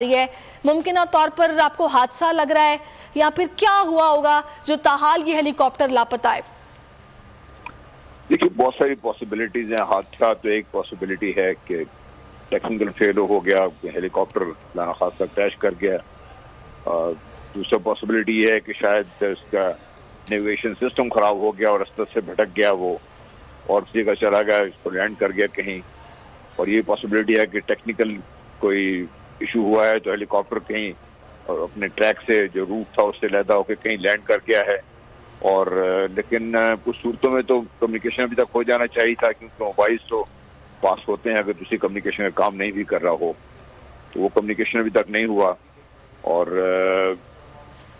है, मुमकिन तौर पर आपको हादसा लग रहा है या फिर क्या हुआ होगा जो ताहाल ये हेलीकॉप्टर लापता है? देखिए, बहुत सारी पॉसिबिलिटीज हैं। हादसा तो एक पॉसिबिलिटी है कि टेक्निकल फेल हो गया, हेलीकॉप्टर लाना खासा क्रैश कर गया। दूसरा पॉसिबिलिटी ये है कि शायद इसका नेविगेशन सिस्टम खराब हो गया और रास्ते से भटक गया वो और उसी जगह चला गया, इसको लैंड कर गया कहीं। और ये पॉसिबिलिटी है कि टेक्निकल कोई इशू हुआ है तो हेलीकॉप्टर कहीं अपने ट्रैक से जो रूट था उससे अलहदा होकर कहीं लैंड कर गया है। और लेकिन कुछ सूरतों में तो कम्युनिकेशन अभी तक हो जाना चाहिए था, क्योंकि मोबाइल तो पास होते हैं अगर दूसरी कम्युनिकेशन का काम नहीं भी कर रहा हो, तो वो कम्युनिकेशन अभी तक नहीं हुआ। और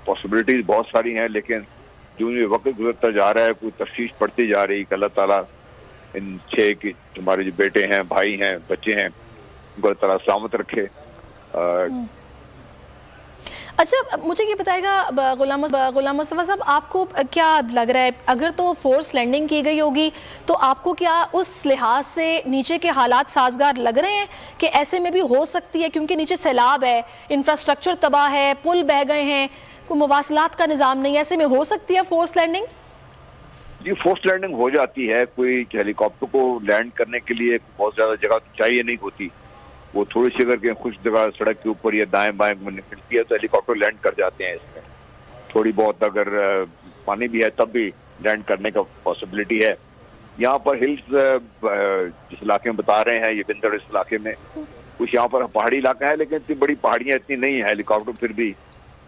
पॉसिबिलिटीज बहुत सारी हैं, लेकिन जो ये वक्त गुजरता जा रहा है कोई तफ्तीश पड़ती जा रही कि अल्लाह ताला इन 6 की हमारे जो बेटे हैं, भाई हैं, बच्चे हैं, उनको अल्लाह ताला सलामत रखे। अच्छा, मुझे ये बताएगा गुलाम मुस्तफ़ा साहब, आपको क्या लग रहा है अगर तो फोर्स लैंडिंग की गई होगी तो आपको क्या उस लिहाज से नीचे के हालात साजगार लग रहे हैं कि ऐसे में भी हो सकती है, क्योंकि नीचे सैलाब है, इंफ्रास्ट्रक्चर तबाह है, पुल बह गए हैं, कोई मवासलात का निज़ाम नहीं है, ऐसे में हो सकती है फोर्स लैंडिंग? जी, फोर्स लैंडिंग हो जाती है। कोई हेलीकॉप्टर को लैंड करने के लिए बहुत ज्यादा जगह चाहिए नहीं होती, वो थोड़ी सी अगर कुछ जगह सड़क के ऊपर या दाएं बाएं में निकलती है तो हेलीकॉप्टर लैंड कर जाते हैं। इसमें थोड़ी बहुत अगर पानी भी है तब भी लैंड करने का पॉसिबिलिटी है। यहाँ पर हिल्स जिस इलाके में बता रहे हैं, ये बिंदर इस इलाके में कुछ यहाँ पर पहाड़ी इलाका है, लेकिन इतनी बड़ी पहाड़ियाँ इतनी नहीं है, हेलीकॉप्टर फिर भी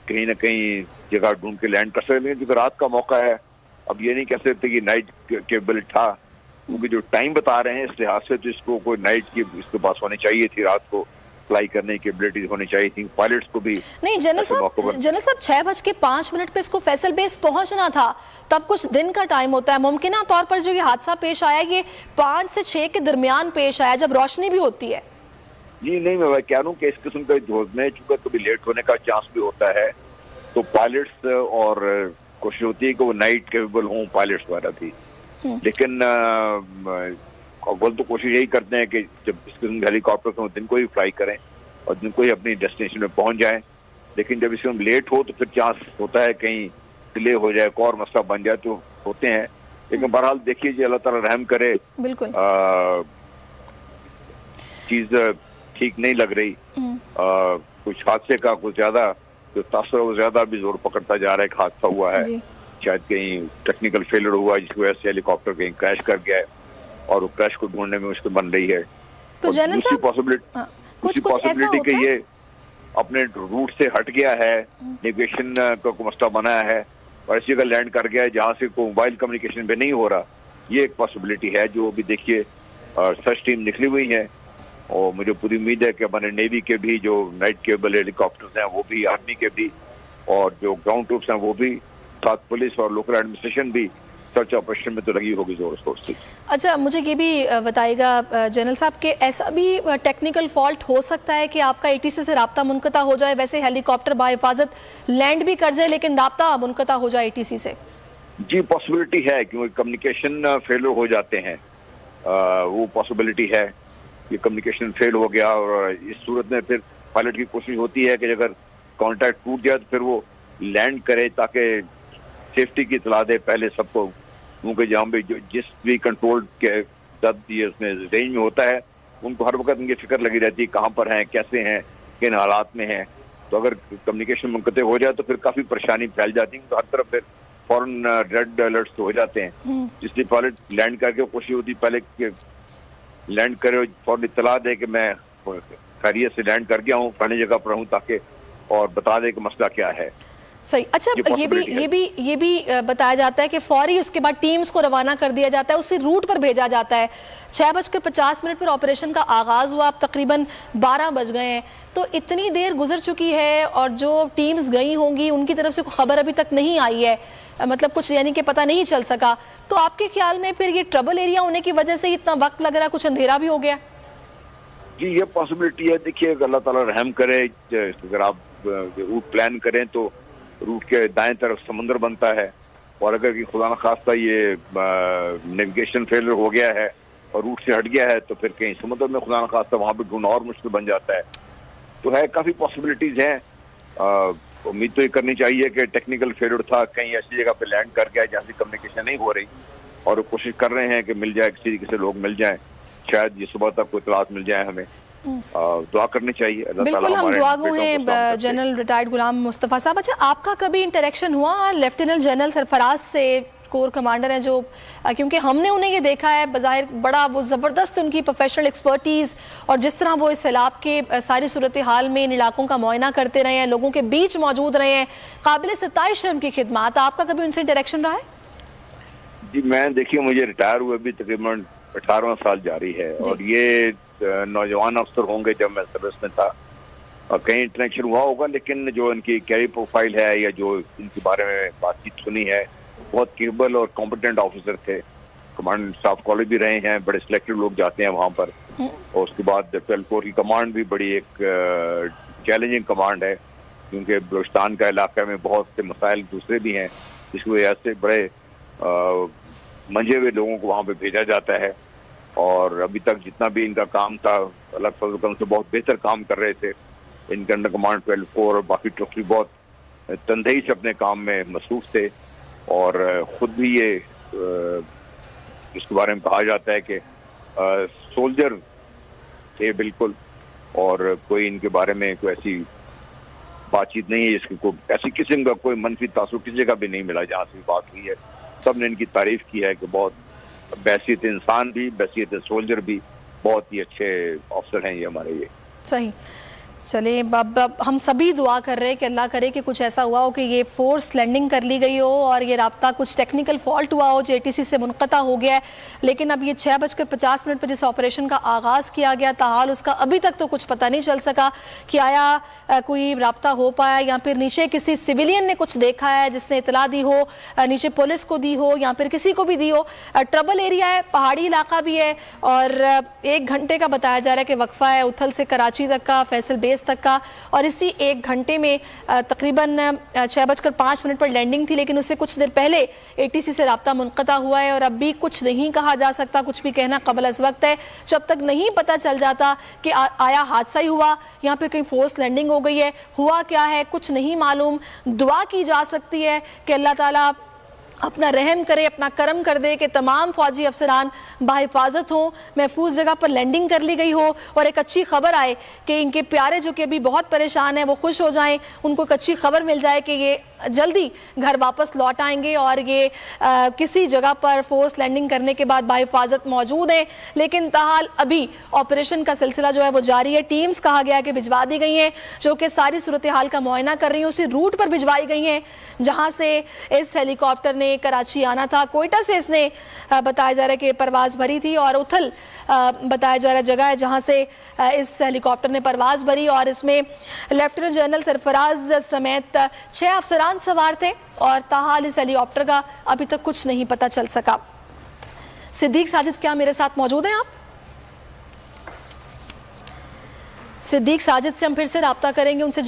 कहीं ना कहीं जगह ढूंढ के लैंड कर सकते हैं। लेकिन क्योंकि रात का मौका है, अब ये नहीं कह सकते कि नाइट केबल था, क्योंकि जो टाइम बता रहे हैं इस लिहाज से तो इसको कोई नाइट की इसके पास होनी चाहिए थी, रात को फ्लाई करने की एबिलिटी होनी चाहिए थी पायलट्स को भी। नहीं जनरल साहब 6:05 पे इसको फैसल बेस पहुंचना था, तब कुछ दिन का टाइम होता है। मुमकिन तौर पर जो ये हादसा पेश आया ये 5 से 6 के दरमियान पेश आया जब रोशनी भी होती है। जी नहीं, मैं कह रहा हूँ कि इस किस्म का में चूंकि कभी लेट होने का चांस भी होता है, तो पायलट्स और कोशिश होती है कि वो नाइट केपेबल हों पायलट्स वगैरह भी। लेकिन अव्वल तो कोशिश यही करते हैं कि जब इस किस्म के हेलीकॉप्टर को दिन को ही फ्लाई करें और दिन को ही अपनी डेस्टिनेशन में पहुंच जाएं। लेकिन जब इसमें लेट हो तो फिर चांस होता है कहीं डिले हो जाए, एक और मसला बन जाए, तो होते हैं। लेकिन बहरहाल देखिए जी, अल्लाह ताला रहम करे। बिल्कुल चीज ठीक नहीं लग रही। कुछ हादसे का कुछ ज्यादा जो तासुर ज्यादा भी जोर पकड़ता जा रहा है। एक हादसा हुआ है, शायद कहीं टेक्निकल फेलियर हुआ जिसकी वजह से हेलीकॉप्टर कहीं क्रैश कर गया है और वो क्रैश को ढूंढने में मुश्किल बन रही है। तो दूसरी पॉसिबिलिटी कि ये अपने रूट से हट गया है, नेविगेशन का मसला बनाया है और ऐसी जगह लैंड कर गया है जहाँ से कोई मोबाइल कम्युनिकेशन भी नहीं हो रहा। ये एक पॉसिबिलिटी है जो अभी देखिए सर्च टीम निकली हुई है और मुझे पूरी उम्मीद है कि हमारे नेवी के भी जो नाइट केबल हेलीकॉप्टर्स हैं वो भी, आर्मी के भी और जो ग्राउंड ट्रूप्स हैं वो भी, साथ पुलिस और लोकल एडमिनिस्ट्रेशन भी सर्च ऑपरेशन में तो लगी होगी जोर शोर से। अच्छा, मुझे ये भी बताइएगा जनरल साहब कि ऐसा भी टेक्निकल फॉल्ट हो सकता है कि आपका ATC से राब्ता मुनक़ता हो जाए, वैसे हेलीकॉप्टर बाहिफाजत लैंड भी कर जाए लेकिन राब्ता मुनक़ता हो जाए ATC से? जी, पॉसिबिलिटी है, क्योंकि कम्युनिकेशन फेलियर हो जाते हैं। वो पॉसिबिलिटी है कि कम्युनिकेशन फेल हो गया और इस सूरत में फिर पायलट की कोशिश होती है कि अगर कॉन्टैक्ट टूट जाए तो फिर वो लैंड करे ताकि सेफ्टी की इतला दे पहले सबको, क्योंकि जहाँ भी जिस भी कंट्रोल के ये उसमें रेंज में होता है उनको हर वक्त उनकी फिक्र लगी रहती है कहाँ पर हैं, कैसे हैं, किन हालात में हैं। तो अगर कम्युनिकेशन मुनक़ते हो जाए तो फिर काफ़ी परेशानी फैल जाती है, तो हर तरफ फिर फौरन रेड अलर्ट्स तो हो जाते हैं। इसलिए पायलट लैंड करके कोशिश होती पहले लैंड करे, फौरन इतला दे कि मैं खैरियत से लैंड कर गया हूँ, फलानी जगह पर हूँ, ताकि और बता दे कि मसला क्या है। सही। अच्छा, ये भी बताया जाता है कि फौरी उसके बाद टीम्स को रवाना कर दिया जाता है, उसी रूट पर भेजा जाता है। 6:50 पर ऑपरेशन का आगाज़ हुआ, अब तकरीबन 12 बज गए हैं, तो इतनी देर गुजर चुकी है और जो टीम्स गई होंगी उनकी तरफ से कोई खबर अभी तक नहीं आई है, मतलब कुछ यानी कि पता नहीं चल सका। तो आपके ख्याल में फिर ये ट्रबल एरिया होने की वजह से इतना वक्त लग रहा है, कुछ अंधेरा भी हो गया? जी, ये पॉसिबिलिटी है। देखिए, अल्लाह ताला रहम करे, अगर आप रूट प्लान करें तो रूट के दाएं तरफ समुंदर बनता है और अगर खुदा न खास्ता ये नेविगेशन फेलियर हो गया है और रूट से हट गया है तो फिर कहीं समुद्र में खुदा न खास्ता वहाँ पे ढूंढना और मुश्किल बन जाता है। तो है, काफ़ी पॉसिबिलिटीज़ हैं। उम्मीद तो ये करनी चाहिए कि टेक्निकल फेलियर था, कहीं ऐसी जगह पे लैंड कर गया जहाँ से कम्युनिकेशन नहीं हो रही, और कोशिश कर रहे हैं कि मिल जाए, किसी तरीके से लोग मिल जाएं, शायद ये सुबह तक कोई तलाश मिल जाए हमें। दुआ करनी चाहिए। अल्लाह ताला बिल्कुल, हम हमारे दुआ बेटों गो को हैं सलामत रखे। जनरल रिटायर्ड गुलाम मुस्तफ़ा साहब। अच्छा, आपका कभी इंटरेक्शन हुआ लेफ्टिनेंट जनरल सरफराज से, कोर कमांडर हैं जो, क्योंकि हमने उन्हें ये देखा है बज़ाहिर बड़ा वो ज़बरदस्त उनकी प्रोफेशनल एक्सपर्टीज़, और जिस तरह वो इस सैलाब के सारी सूरत हाल में इन इलाकों का मुआयना करते रहे हैं, लोगों के बीच मौजूद रहे हैं, काबिल सताइश है उनकी खिदमात। आपका कभी उनसे इंटरेक्शन रहा है? जी, मैं देखिए, मुझे रिटायर हुए भी तकरीबन 18वां साल जारी है, और ये नौजवान अफसर होंगे जब मैं सर्विस में था, और कहीं इंटरेक्शन हुआ होगा, लेकिन जो इनकी कैरियर प्रोफाइल है या जो इनके बारे में बातचीत सुनी है, बहुत केबल और कॉम्पिटेंट ऑफिसर थे। कमांड स्टाफ कॉलेज भी रहे हैं, बड़े सिलेक्टेड लोग जाते हैं वहाँ पर। और उसके बाद 12 कोर की कमांड भी बड़ी एक चैलेंजिंग कमांड है, क्योंकि बलूचिस्तान का इलाका में बहुत से मसाइल दूसरे भी हैं, जिसकी वजह से बड़े मंझे हुए लोगों को वहाँ पे भेजा जाता है। और अभी तक जितना भी इनका काम था, अल्लाह के फजल से बहुत बेहतर काम कर रहे थे। इनके अंडर कमांड 12 कोर और बाकी ट्रुप्स भी बहुत तनदेही से अपने काम में मसरूफ थे, और खुद भी ये इसके बारे में कहा जाता है कि सोल्जर थे बिल्कुल, और कोई इनके बारे में कोई ऐसी बातचीत नहीं है जिसकी कोई ऐसी किस्म का कोई मनफी तासुर किसी जगह भी नहीं मिला जहाँ से बात हुई है। सबने इनकी तारीफ की है कि बहुत बैसियत इंसान भी, बैसियत सोल्जर भी, बहुत ही अच्छे ऑफिसर हैं ये हमारे। ये सही। चलिए, अब हम सभी दुआ कर रहे हैं कि अल्लाह करे कि कुछ ऐसा हुआ हो कि ये फोर्स लैंडिंग कर ली गई हो और ये राब्ता कुछ टेक्निकल फॉल्ट हुआ हो जो ATC से मुनक़ता हो गया है। लेकिन अब ये 6:50 पर जिस ऑपरेशन का आगाज़ किया गया, ताहाल उसका अभी तक तो कुछ पता नहीं चल सका कि आया कोई राब्ता हो पाया, या फिर नीचे किसी सिविलियन ने कुछ देखा है जिसने इतला दी हो, नीचे पुलिस को दी हो, या फिर किसी को भी दी हो। ट्रबल एरिया है, पहाड़ी इलाका भी है, और 1 घंटे का बताया जा रहा है कि वक्फा है उथल से कराची तक का, फैसल बेस तक का, और इसी 1 घंटे में तकरीबन 6:05 पर लैंडिंग थी। लेकिन उससे कुछ देर पहले ATC से राब्ता मुनक़ता हुआ है, और अब भी कुछ नहीं कहा जा सकता, कुछ भी कहना कबल अज़ वक्त है। जब तक नहीं पता चल जाता कि आया हादसा ही हुआ या फिर कहीं फोर्स लैंडिंग हो गई है, हुआ क्या है कुछ नहीं मालूम। दुआ की जा सकती है कि अल्लाह ताला अपना रहम करे, अपना करम कर दे कि तमाम फौजी अफसरान बाहिफाजत हों, महफूज जगह पर लैंडिंग कर ली गई हो, और एक अच्छी खबर आए कि इनके प्यारे जो कि अभी बहुत परेशान हैं वो खुश हो जाएं, उनको एक अच्छी खबर मिल जाए कि ये जल्दी घर वापस लौट आएंगे, और ये किसी जगह पर फोर्स लैंडिंग करने के बाद बाहिफाजत मौजूद हैं। लेकिन ताहाल अभी ऑपरेशन का सिलसिला जो है वो जारी है। टीम्स कहा गया कि भिजवा दी गई हैं जो कि सारी सूरत हाल का मुआयना कर रही हैं, उसी रूट पर भिजवाई गई हैं जहाँ से इस हेलीकॉप्टर ने कराची आना था। कोयटा से इसने बताया जा रहा है कि परवाज़ भरी थी, और उथल बताया जा रहा जगह है जहाँ से इस हेलीकॉप्टर ने परवाज़ भरी, और इसमें लेफ्टिनेंट जनरल सरफराज समेत 6 अफसरान सवार थे, और ताहाल इस हेलीकॉप्टर का अभी तक कुछ नहीं पता चल सका। सिद्दीक साजिद क्या मेरे साथ मौजूद हैं आप? सिद्दीक साजिद से हम फिर से राब्ता करेंगे, उनसे